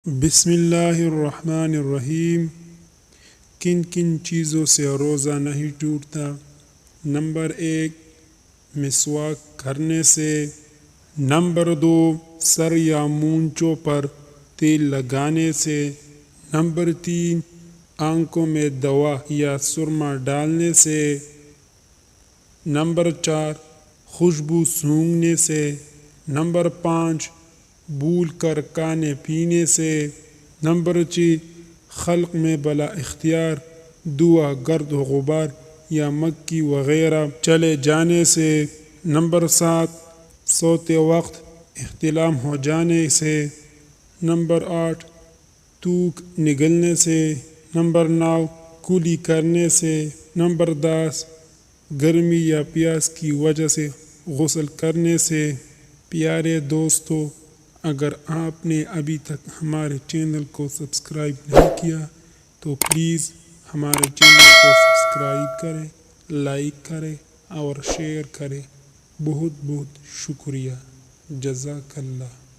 بسم اللہ الرحمن الرحیم۔ کن کن چیزوں سے روزہ نہیں ٹوٹتا؟ نمبر 1، مسواک کرنے سے۔ نمبر 2، سر یا مونچھوں پر تیل لگانے سے۔ نمبر 3، آنکھوں میں دوا یا سرما ڈالنے سے۔ نمبر 4، خوشبو سونگھنے سے۔ نمبر 5، بھول کر کھانے پینے سے۔ نمبر 6، خلق میں بلا اختیار دھواں، گرد و غبار یا مکھی وغیرہ چلے جانے سے۔ نمبر 7، سوتے وقت احتلام ہو جانے سے۔ نمبر 8، تھوک نگلنے سے۔ نمبر 9، کولی کرنے سے۔ نمبر 10، گرمی یا پیاس کی وجہ سے غسل کرنے سے۔ پیارے دوستو، اگر آپ نے ابھی تک ہمارے چینل کو سبسکرائب نہیں کیا تو پلیز ہمارے چینل کو سبسکرائب کریں، لائک کریں اور شیئر کریں۔ بہت بہت شکریہ۔ جزاک اللہ۔